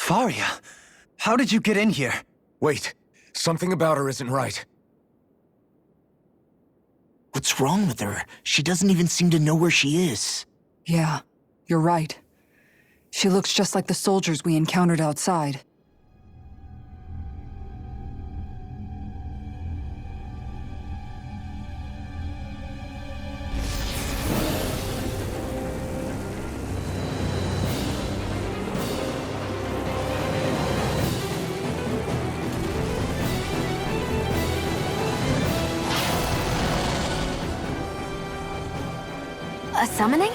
Faria, how did you get in here? Wait, something about her isn't right. What's wrong with her? She doesn't even seem to know where she is. Yeah, you're right. She looks just like the soldiers we encountered outside. A summoning?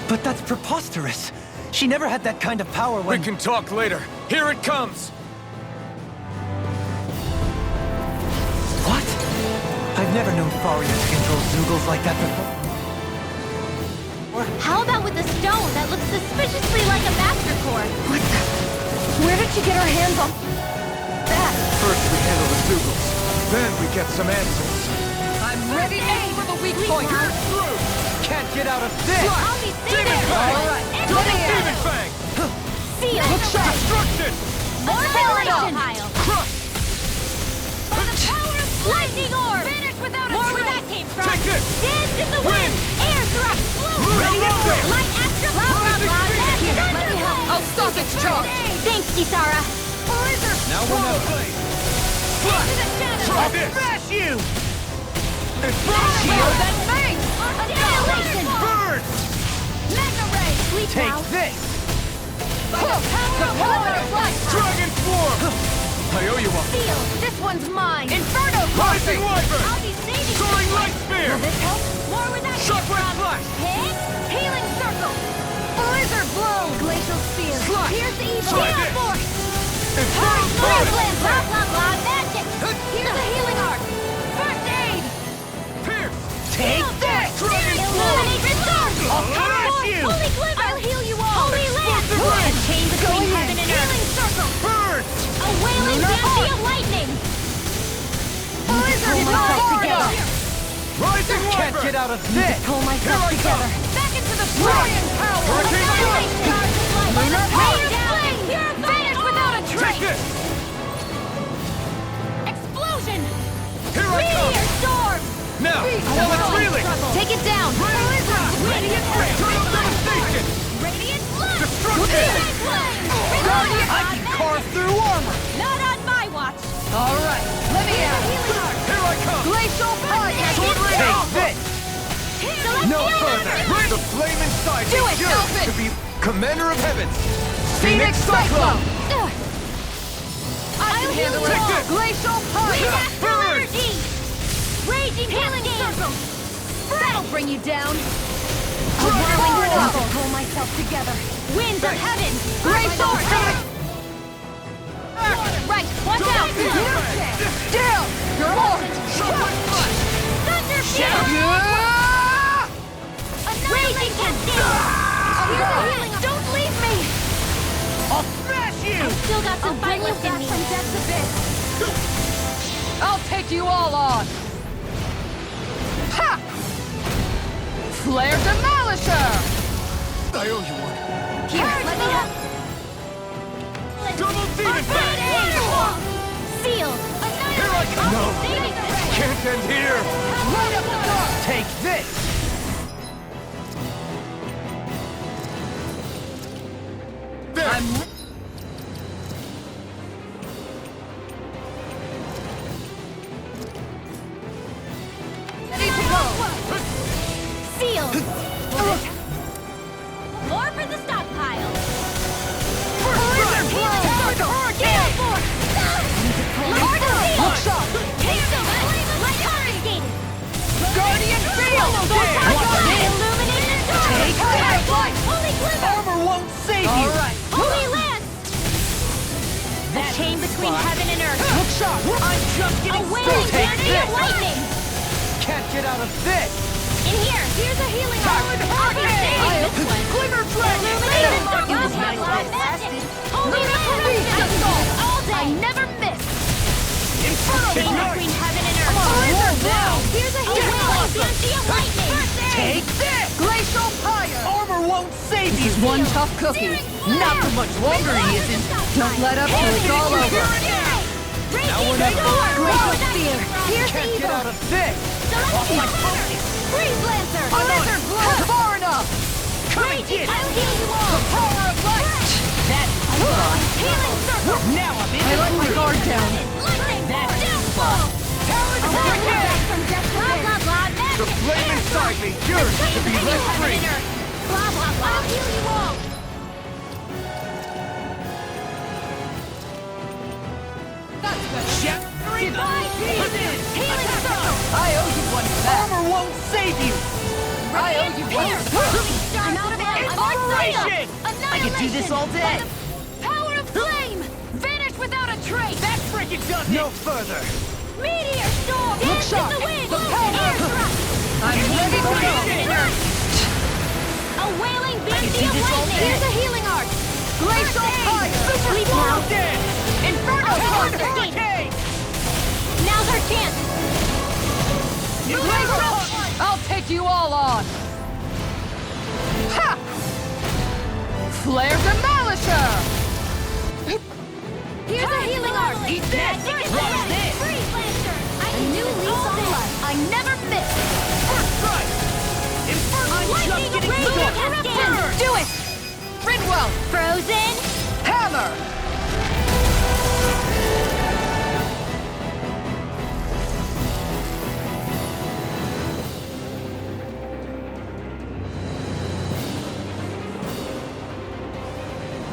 But that's preposterous. She never had that kind of power when... We can talk later. Here it comes! What? I've never known Faria to control Zeugles like that before. How about with a stone that looks suspiciously like a Master Core? What the? Where did she get her hands on that? First we handle the Zeugles, then we get some answers. I'm ready to aim for the weak point. You're through! Can't get out of this! I'll be saving it! All right, Into the Demon Fang! seal! Destruction! More annihilation! Crush! For the power of lightning orb! Finish without a More where that came from! Take this! Dance in the wind! Air thrust! Ready to go! Light astral! Blah, blah, blah! Here, let me help. I'll stop its charge. Thanks, Kisara! Now we're not playing. Into the shadows! Try this! Smash you! Shield and face! Annihilation! Burn! Mega ray! Sleep Take now! this! The power of light! Dragon Form! I owe you one. Seal! This one's mine! Inferno! Rising Wyvern! I'll be saving Soaring you! Light Spear! Will this help? More where that came Shockwave from! Flash! Hit! Healing circle! Blizzard blow! Glacial spear! Slash! Here's the evil! Try Gale this! force! Infernal Blast! Blast! Blah, blah, blah! Magic! Here's the healing art! First aid! Pierce! Take this! Dragon Illuminate restore! I'll crush you! Holy Glimmer! I'll heal you all! Holy Land! A chain between heaven and earth! Healing circle! Burn! A wailing fancy of lightning! Blizzard together. Rising Can't Wyvern! get out of this! Pull myself Here I together! come. Back into the flying power! Hurricane Annihilation! Lunar Rain down! Vanish without a Take trace! this! Explosion! Here I come! Meteor storm! Now, while it's reeling! Take it down! Radiant Ray! Total devastation! Radiant blood! Destruction! I can carve through armor! Not on my watch! All right, let me out. Healing art! Here I come! Glacial fire. Sword Ray Take Alpha! this! No further! The flame inside Do me it, yearns Elfin! to be Commander of Heavens! Phoenix Cyclone. I'll heal you Take all! this! Glacial fire. Astral energy! Raging healing circle! That'll bring you down! A whirling flow! Pull myself together! Winds of heaven! Glacial fire. Right! Watch out! Down. You're on. Thunder field! Raging cascade! Here's a healing! Don't leave me! I'll smash you! Still got some fight left in me. From death's abyss. I'll take you all on. Ha! Flare Demolisher. I owe you one. Here, let me help. Double Demon Fang! Seal! Here I come! No! Saving the ray! Can't end here! Light up the dark. Take this! There! Ready to go. Seal! More for the stockpile! Blizzard Healing circle! Gale force! Lord of Seal! Look sharp. Take them! Light confiscated! Guardian Field. Illuminated sword! Take that! Holy Glimmer! Armor won't save All you! right. Holy Lance! The chain between heaven and earth! Look sharp. I'm just A getting wailing started! Take fancy of this! lightning! Can't get out of this! In here! Here's a healing art! I'll be saving this one! Glimmer Dragon! Illuminated circle! Magic! Holy Lance! All day! I never miss! Chain between heaven and earth! Blizzard blow. Here's a healing art! Fancy of lightning! Take this! Glacial fire. Armor won't save save This you! is one tough cookie. Not for much longer, he isn't. Don't let up till it's all over. Now we're not Glacial Spear. Here's Can't get evil. out of this! Freeze Lancer. Another blow. Far enough. Raging, I'll heal you all. Power of light. That's Healing circle. now I'm in. I let my guard down. Lightning That's downfall. Talon Blah, blah, blah. The flame inside me yearns to be let free! Blah, blah, blah. I'll heal you all. Goodbye, Healing circle. I owe you one back. Armor won't save you. I owe you one. I'm out of Inspiration! I could do this all day. Power of flame. Vanish without a trace. That freaking does it. No further! Meteor storm. Look Dance sharp. in the wind. The power. Air thrust. I'm ready to go. A wailing beam do of this all lightning. day. Here's a healing arc. Glacial fire. Sleep now. Dance. Inferno cluster. Hurricane. Now's our chance. I'll take you all on. Ha! Flare Demolisher. Here's a healing arc. Eat this. What's this? Freeze Lancer. A new lease on life. I never miss. First strike. I'm just Lightning getting Razor started. Cascade. Do it. Ridwell. Frozen. Hammer.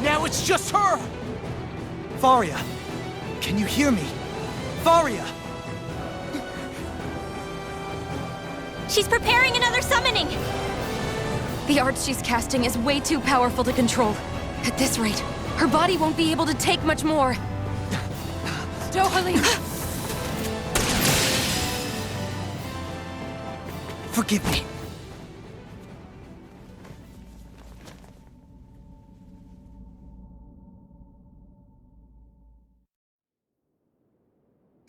Now it's just her. Faria, can you hear me? Faria. She's preparing another summoning. The art she's casting is way too powerful to control. At this rate, her body won't be able to take much more. Dohalim. Forgive me.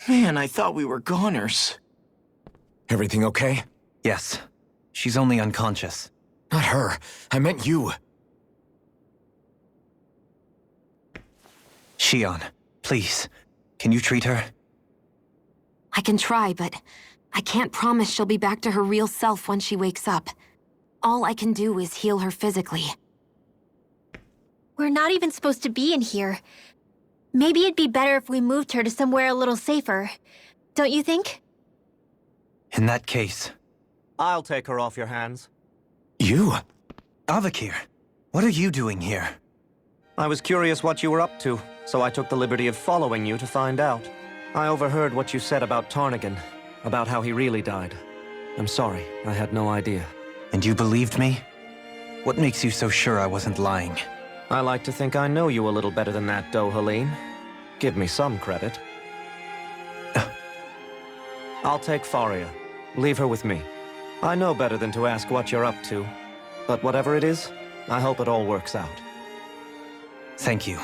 Man, I thought we were goners. Everything okay? Yes. She's only unconscious. Not her. I meant you. Shion, please. Can you treat her? I can try, but I can't promise she'll be back to her real self when she wakes up. All I can do is heal her physically. We're not even supposed to be in here. Maybe it'd be better if we moved her to somewhere a little safer. Don't you think? In that case, I'll take her off your hands. You? Avakir, what are you doing here? I was curious what you were up to, so I took the liberty of following you to find out. I overheard what you said about Tarnigan, about how he really died. I'm sorry, I had no idea. And you believed me? What makes you so sure I wasn't lying? I like to think I know you a little better than that, Dohalim. Give me some credit. I'll take Faria. Leave her with me. I know better than to ask what you're up to. But whatever it is, I hope it all works out. Thank you.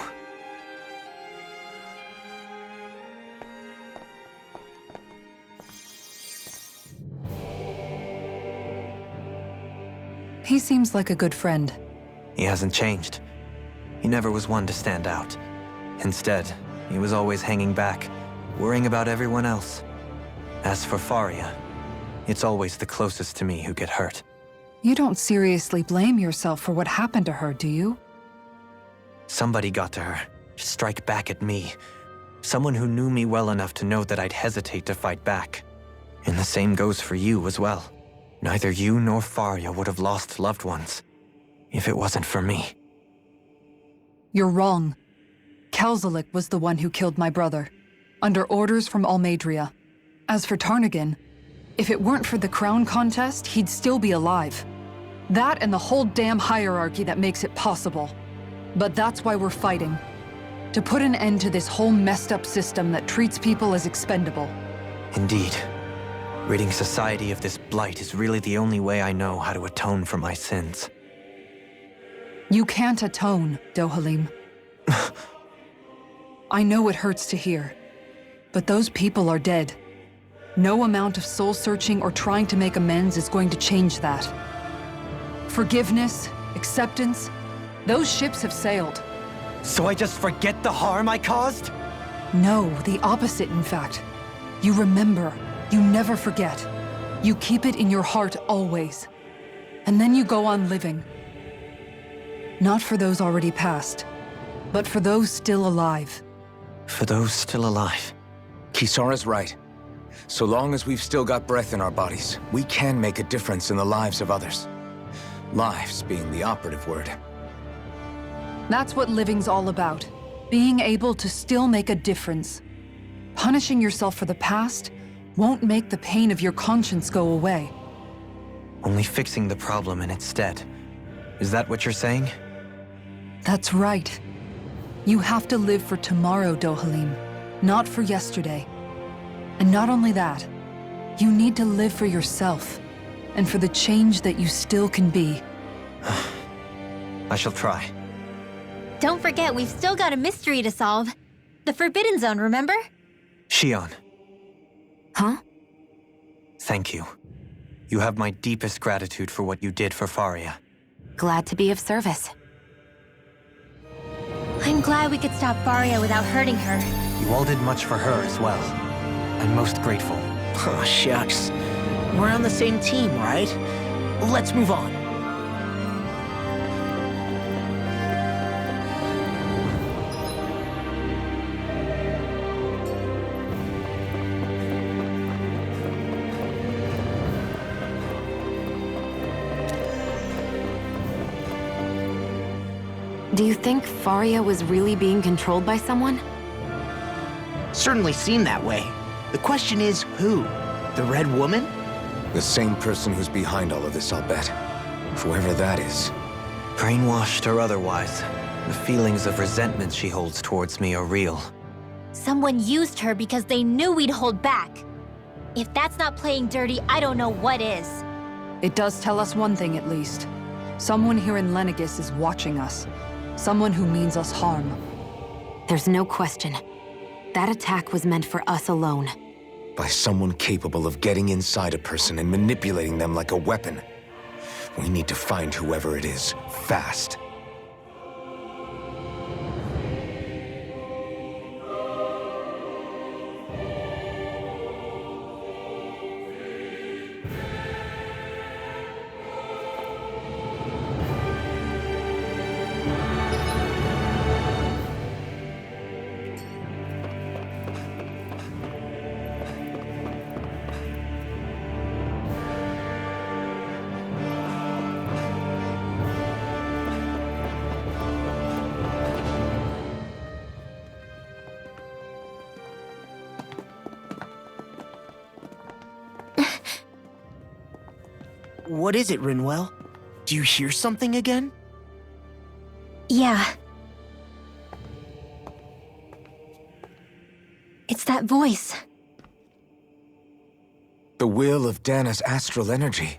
He seems like a good friend. He hasn't changed. He never was one to stand out. Instead, he was always hanging back, worrying about everyone else. As for Faria, it's always the closest to me who get hurt. You don't seriously blame yourself for what happened to her, do you? Somebody got to her, to strike back at me. Someone who knew me well enough to know that I'd hesitate to fight back. And the same goes for you as well. Neither you nor Faria would have lost loved ones if it wasn't for me. You're wrong. Kelzelik was the one who killed my brother, under orders from Almadria. As for Tarnigan, if it weren't for the crown contest, he'd still be alive. That and the whole damn hierarchy that makes it possible. But that's why we're fighting. To put an end to this whole messed up system that treats people as expendable. Indeed. Ridding society of this blight is really the only way I know how to atone for my sins. You can't atone, Dohalim. I know it hurts to hear, but those people are dead. No amount of soul-searching or trying to make amends is going to change that. Forgiveness acceptance, those ships have sailed. So I just forget the harm I caused? No, the opposite, in fact. You remember. You never forget. You keep it in your heart always. And then you go on living. Not for those already past, but for those still alive. For those still alive. Kisara's right. So long as we've still got breath in our bodies, we can make a difference in the lives of others. Lives being the operative word. That's what living's all about. Being able to still make a difference. Punishing yourself for the past won't make the pain of your conscience go away. Only fixing the problem in its stead. Is that what you're saying? That's right. You have to live for tomorrow, Dohalim, not for yesterday. And not only that, you need to live for yourself, and for the change that you still can be. I shall try. Don't forget, we've still got a mystery to solve. The Forbidden Zone, remember? Shion, Huh? thank you. You have my deepest gratitude for what you did for Faria. Glad to be of service. I'm glad we could stop Faria without hurting her. You all did much for her as well. I'm most grateful. Oh, shucks. We're on the same team, right? Let's move on. Do you think Faria was really being controlled by someone? Certainly seemed that way. The question is, who? The Red Woman? The same person who's behind all of this, I'll bet. Whoever that is. Brainwashed or otherwise, the feelings of resentment she holds towards me are real. Someone used her because they knew we'd hold back. If that's not playing dirty, I don't know what is. It does tell us one thing at least. Someone here in Lenegis is watching us. Someone who means us harm. There's no question. That attack was meant for us alone. By someone capable of getting inside a person and manipulating them like a weapon. We need to find whoever it is, fast. What is it, Rinwell? Do you hear something again? Yeah. It's that voice. The will of Dana's astral energy.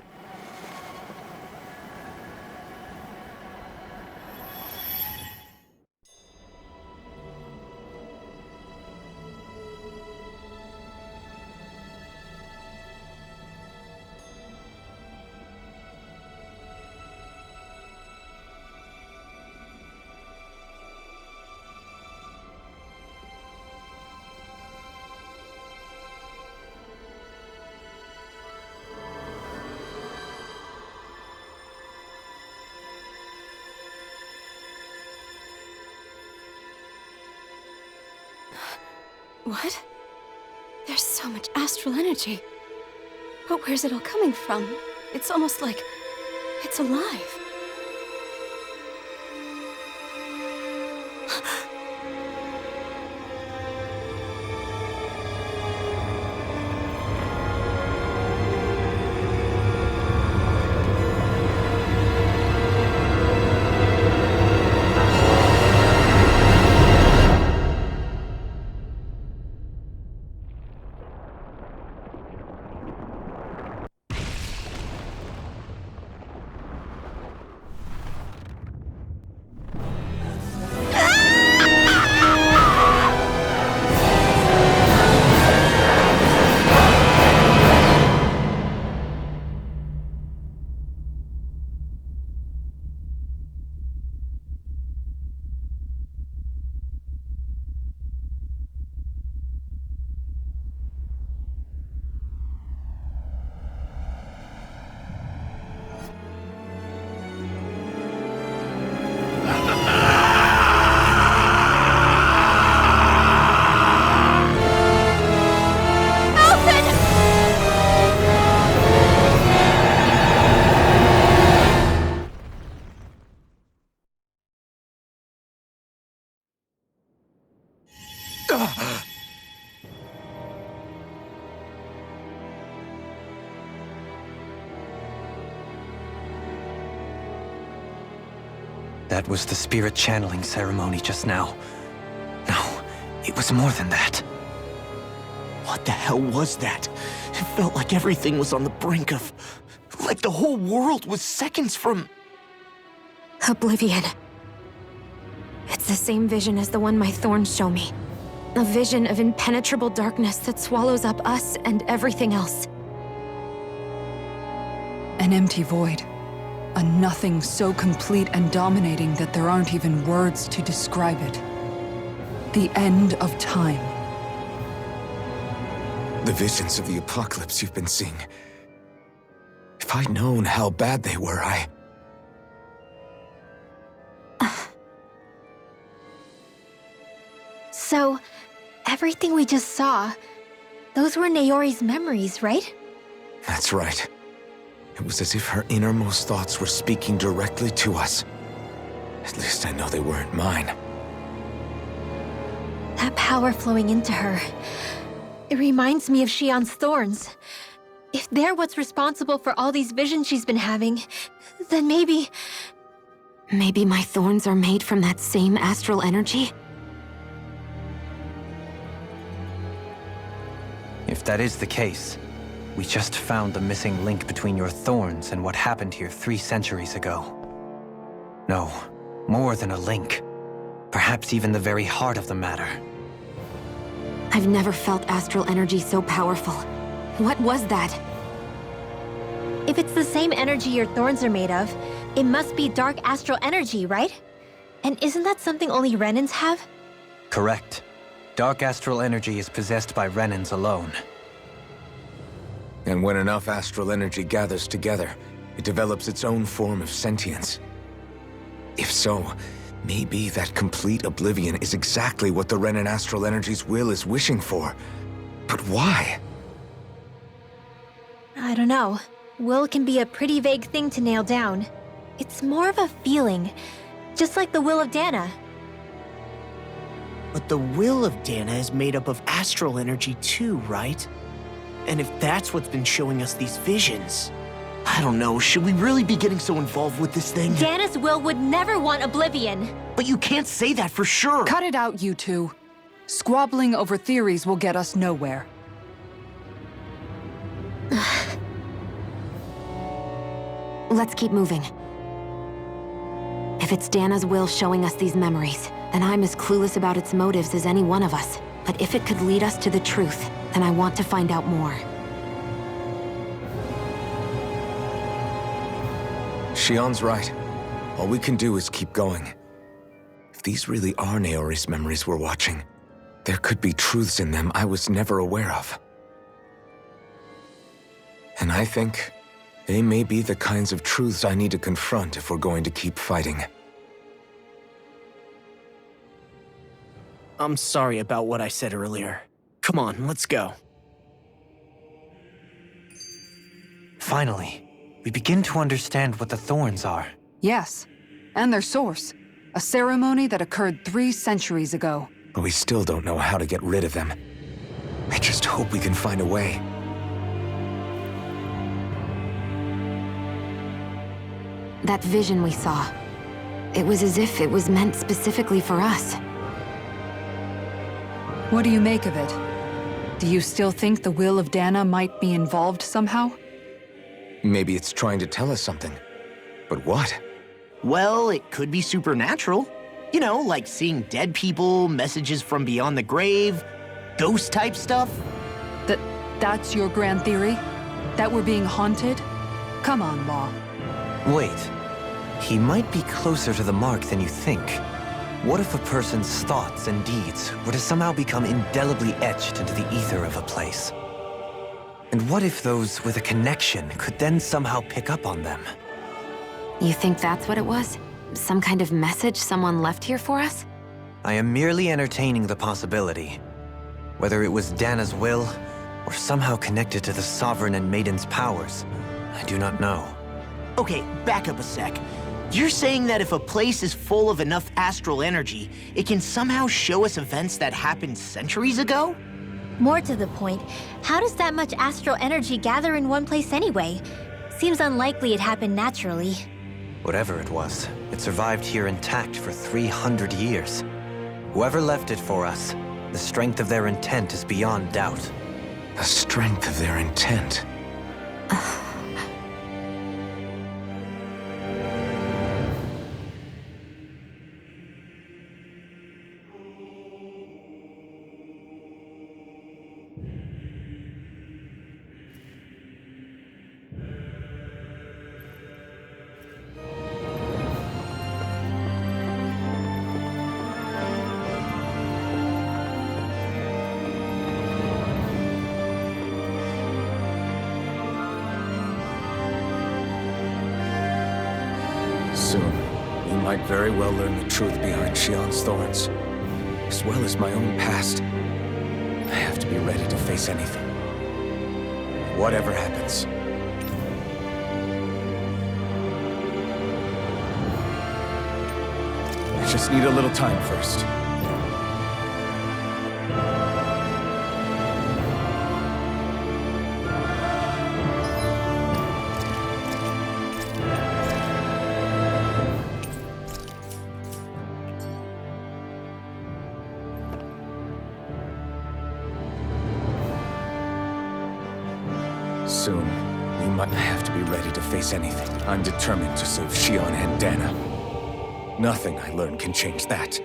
What? There's so much astral energy. But where's it all coming from? It's almost like it's alive. That was the spirit channeling ceremony just now. No, it was more than that. What the hell was that? It felt like everything was on the brink of... like the whole world was seconds from... Oblivion. It's the same vision as the one my thorns show me. A vision of impenetrable darkness that swallows up us and everything else. An empty void. A nothing so complete and dominating that there aren't even words to describe it. The end of time. The visions of the apocalypse you've been seeing. If I'd known how bad they were, So, everything we just saw, those were Naori's memories, right? That's right. It was as if her innermost thoughts were speaking directly to us. At least I know they weren't mine. That power flowing into her, it reminds me of Shionne's thorns. If they're what's responsible for all these visions she's been having, then maybe... Maybe my thorns are made from that same astral energy? If that is the case, we just found the missing link between your thorns and what happened here 3 centuries ago. No, more than a link. Perhaps even the very heart of the matter. I've never felt astral energy so powerful. What was that? If it's the same energy your thorns are made of, it must be dark astral energy, right? And isn't that something only Renans have? Correct. Dark astral energy is possessed by Renans alone. And when enough astral energy gathers together, it develops its own form of sentience. If so, maybe that complete oblivion is exactly what the Renan astral energy's will is wishing for. But why? I don't know. Will can be a pretty vague thing to nail down. It's more of a feeling, just like the will of Dana. But the will of Dana is made up of astral energy too, right? And if that's what's been showing us these visions... I don't know, should we really be getting so involved with this thing? Dana's will would never want oblivion. But you can't say that for sure! Cut it out, you two. Squabbling over theories will get us nowhere. Let's keep moving. If it's Dana's will showing us these memories, then I'm as clueless about its motives as any one of us. But if it could lead us to the truth, then I want to find out more. Shionne's right. All we can do is keep going. If these really are Naori's memories we're watching, there could be truths in them I was never aware of. And I think they may be the kinds of truths I need to confront if we're going to keep fighting. I'm sorry about what I said earlier. Come on, let's go. Finally, we begin to understand what the thorns are. Yes, and their source. A ceremony that occurred 3 centuries ago. But we still don't know how to get rid of them. I just hope we can find a way. That vision we saw, it was as if it was meant specifically for us. What do you make of it? Do you still think the will of Dana might be involved somehow? Maybe it's trying to tell us something. But what? Well, it could be supernatural. You know, like seeing dead people, messages from beyond the grave, ghost-type stuff. That's your grand theory? That we're being haunted? Come on, Law. Wait. He might be closer to the mark than you think. What if a person's thoughts and deeds were to somehow become indelibly etched into the ether of a place? And what if those with a connection could then somehow pick up on them? You think that's what it was? Some kind of message someone left here for us? I am merely entertaining the possibility. Whether it was Dana's will, or somehow connected to the Sovereign and Maiden's powers, I do not know. Okay, back up a sec. You're saying that if a place is full of enough astral energy, it can somehow show us events that happened centuries ago? More to the point, how does that much astral energy gather in one place anyway? Seems unlikely it happened naturally. Whatever it was, it survived here intact for 300 years. Whoever left it for us, the strength of their intent is beyond doubt. The strength of their intent. Soon, we might very well learn the truth behind Shionne's thorns, as well as my own past. I have to be ready to face anything. Whatever happens. I just need a little time first. Soon, we might have to be ready to face anything. I'm determined to save Shionne and Dana. Nothing I learn can change that.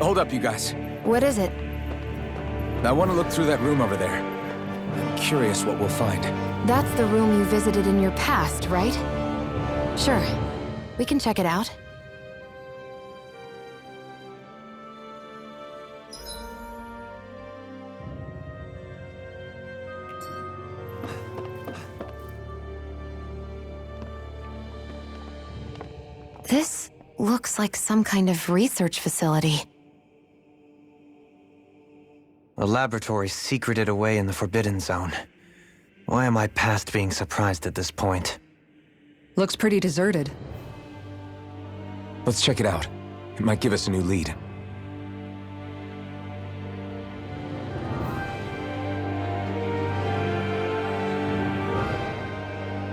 Hold up, you guys. What is it? I want to look through that room over there. I'm curious what we'll find. That's the room you visited in your past, right? Sure. We can check it out. This looks like some kind of research facility. A laboratory secreted away in the Forbidden Zone. Why am I past being surprised at this point? Looks pretty deserted. Let's check it out. It might give us a new lead.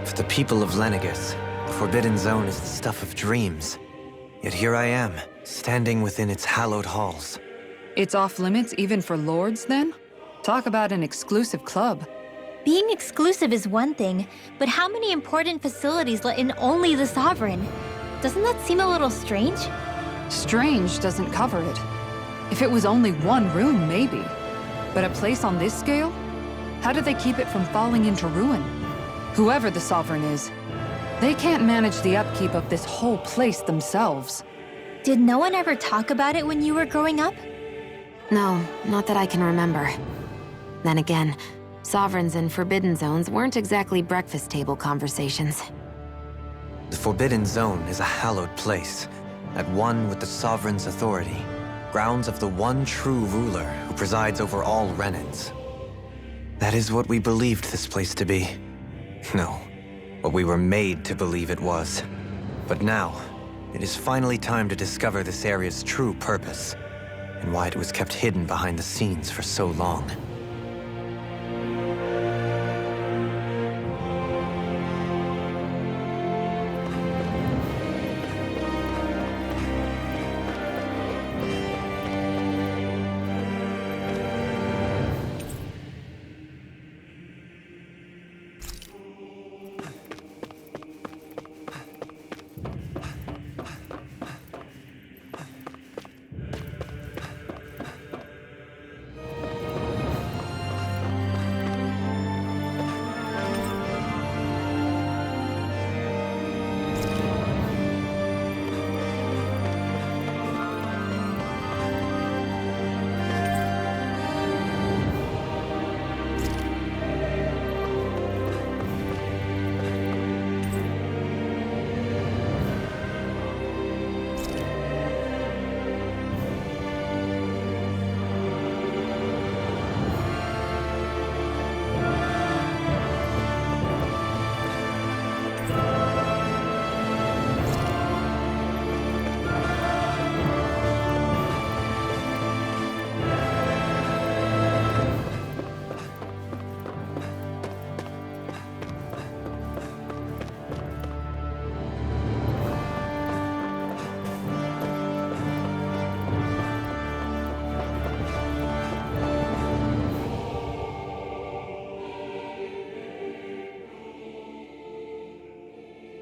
For the people of Lenegis, the Forbidden Zone is the stuff of dreams. Yet here I am, standing within its hallowed halls. It's off limits even for lords, then? Talk about an exclusive club. Being exclusive is one thing, but how many important facilities let in only the Sovereign? Doesn't that seem a little strange? Strange doesn't cover it. If it was only one room, maybe. But a place on this scale? How do they keep it from falling into ruin? Whoever the Sovereign is, they can't manage the upkeep of this whole place themselves. Did no one ever talk about it when you were growing up? No, not that I can remember. Then again, Sovereigns and Forbidden Zones weren't exactly breakfast table conversations. The Forbidden Zone is a hallowed place, at one with the Sovereign's authority, grounds of the one true ruler who presides over all Renans. That is what we believed this place to be. No, what we were made to believe it was. But now, it is finally time to discover this area's true purpose, and why it was kept hidden behind the scenes for so long.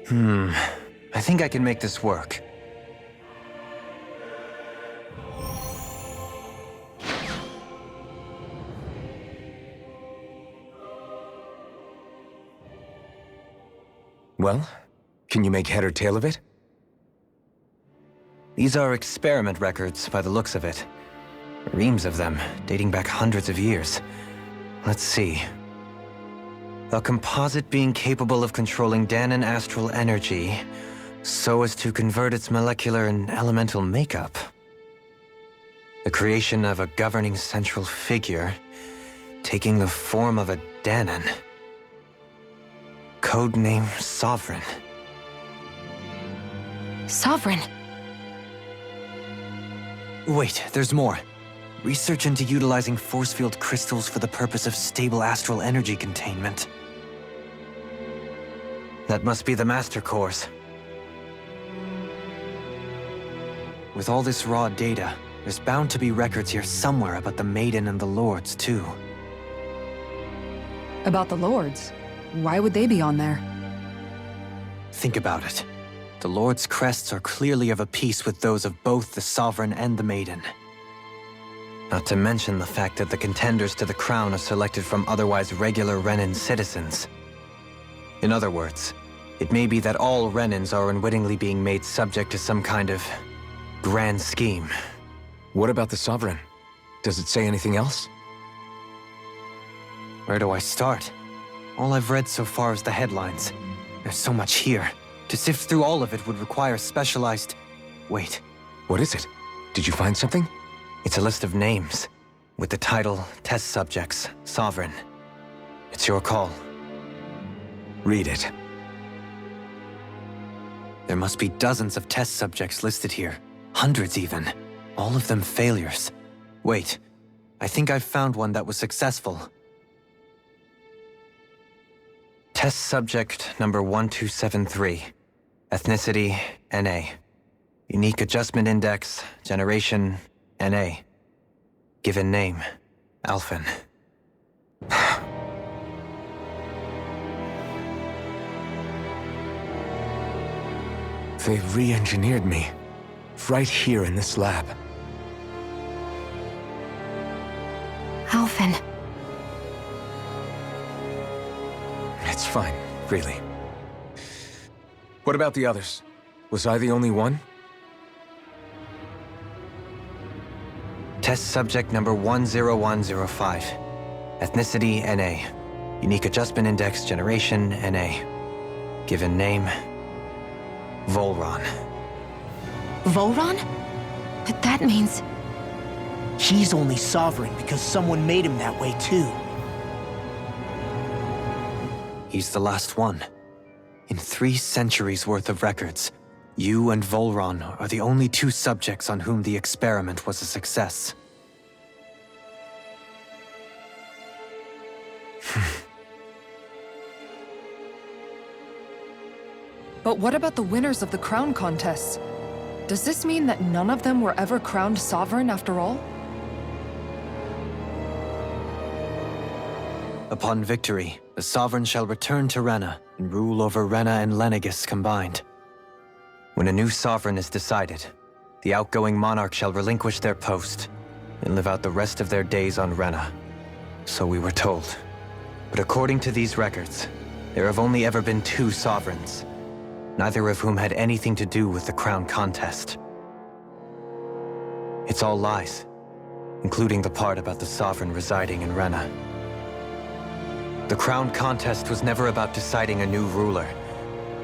I think I can make this work. Well, can you make head or tail of it? These are experiment records by the looks of it. Reams of them, dating back hundreds of years. Let's see. A composite being capable of controlling Dahnan astral energy so as to convert its molecular and elemental makeup. The creation of a governing central figure, taking the form of a Dahnan. Codename Sovereign. Sovereign. Wait, there's more. Research into utilizing force field crystals for the purpose of stable astral energy containment. That must be the Master Cores. With all this raw data, there's bound to be records here somewhere about the Maiden and the Lords, too. About the Lords? Why would they be on there? Think about it. The Lord's crests are clearly of a piece with those of both the Sovereign and the Maiden. Not to mention the fact that the contenders to the crown are selected from otherwise regular Renan citizens. In other words, it may be that all Renans are unwittingly being made subject to some kind of grand scheme. What about the Sovereign? Does it say anything else? Where do I start? All I've read so far is the headlines. There's so much here. To sift through all of it would require specialized... Wait. What is it? Did you find something? It's a list of names, with the title Test Subjects, Sovereign. It's your call. Read it. There must be dozens of test subjects listed here. Hundreds even. All of them failures. Wait, I think I've found one that was successful. Test subject number 1273. Ethnicity, NA. Unique Adjustment Index, Generation, NA. Given name, Alphen. They've re-engineered me. Right here in this lab. Alphen. It's fine, really. What about the others? Was I the only one? Test subject number 10105. Ethnicity, NA. Unique Adjustment Index, Generation, NA. Given name, Volron. Volron? But that means... He's only Sovereign because someone made him that way too. He's the last one. In 3 centuries worth of records, you and Volron are the only 2 subjects on whom the experiment was a success. But what about the winners of the crown contests? Does this mean that none of them were ever crowned sovereign after all? Upon victory, the Sovereign shall return to Rena and rule over Rena and Lenegis combined. When a new Sovereign is decided, the outgoing monarch shall relinquish their post and live out the rest of their days on Rena. So we were told. But according to these records, there have only ever been 2 Sovereigns, neither of whom had anything to do with the crown contest. It's all lies, including the part about the Sovereign residing in Rena. The crown contest was never about deciding a new ruler.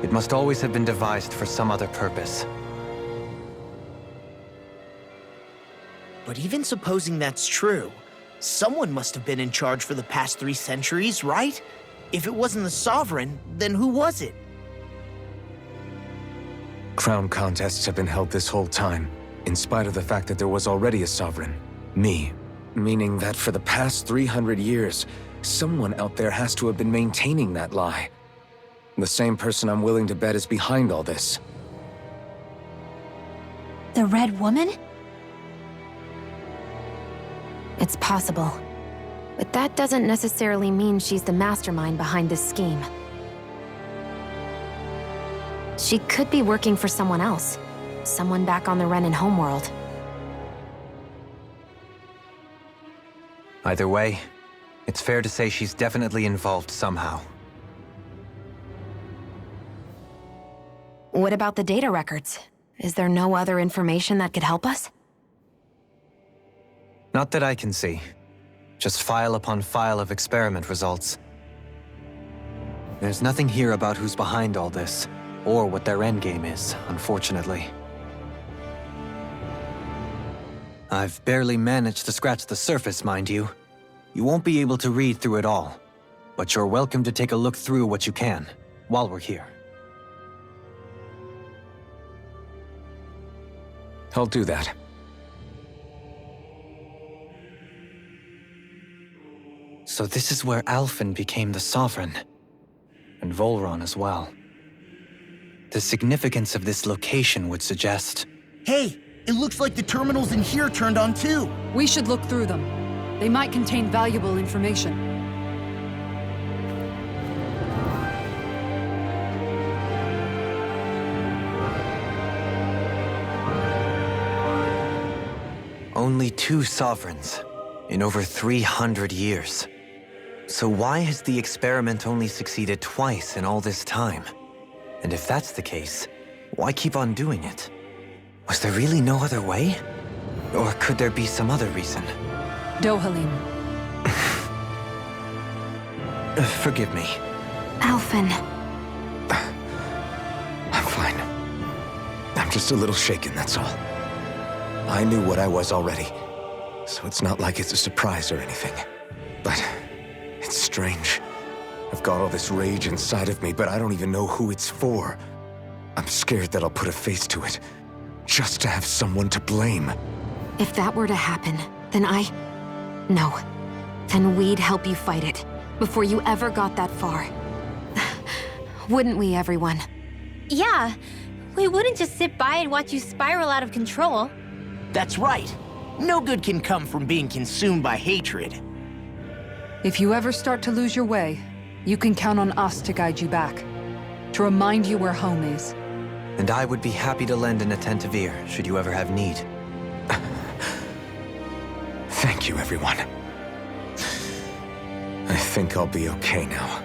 It must always have been devised for some other purpose. But even supposing that's true, someone must have been in charge for the past 3 centuries, right? If it wasn't the Sovereign, then who was it? Crown contests have been held this whole time, in spite of the fact that there was already a Sovereign. Me. Meaning that for the past 300 years, someone out there has to have been maintaining that lie. The same person I'm willing to bet is behind all this. The Red Woman? It's possible. But that doesn't necessarily mean she's the mastermind behind this scheme. She could be working for someone else. Someone back on the Renan homeworld. Either way, it's fair to say she's definitely involved somehow. What about the data records? Is there no other information that could help us? Not that I can see. Just file upon file of experiment results. There's nothing here about who's behind all this, or what their endgame is, unfortunately. I've barely managed to scratch the surface, mind you. You won't be able to read through it all, but you're welcome to take a look through what you can, while we're here. I'll do that. So this is where Alphen became the Sovereign. And Volron as well. The significance of this location would suggest... Hey, it looks like the terminals in here turned on too. We should look through them. They might contain valuable information. Only 2 sovereigns in over 300 years. So why has the experiment only succeeded twice in all this time? And if that's the case, why keep on doing it? Was there really no other way? Or could there be some other reason? Dohalim. Forgive me. Alphen. I'm fine. I'm just a little shaken, that's all. I knew what I was already, so it's not like it's a surprise or anything. But it's strange. I've got all this rage inside of me, but I don't even know who it's for. I'm scared that I'll put a face to it, just to have someone to blame. If that were to happen, then No. Then we'd help you fight it, before you ever got that far. Wouldn't we, everyone? Yeah, we wouldn't just sit by and watch you spiral out of control. That's right. No good can come from being consumed by hatred. If you ever start to lose your way, you can count on us to guide you back. To remind you where home is. And I would be happy to lend an attentive ear, should you ever have need. Thank you, everyone. I think I'll be okay now.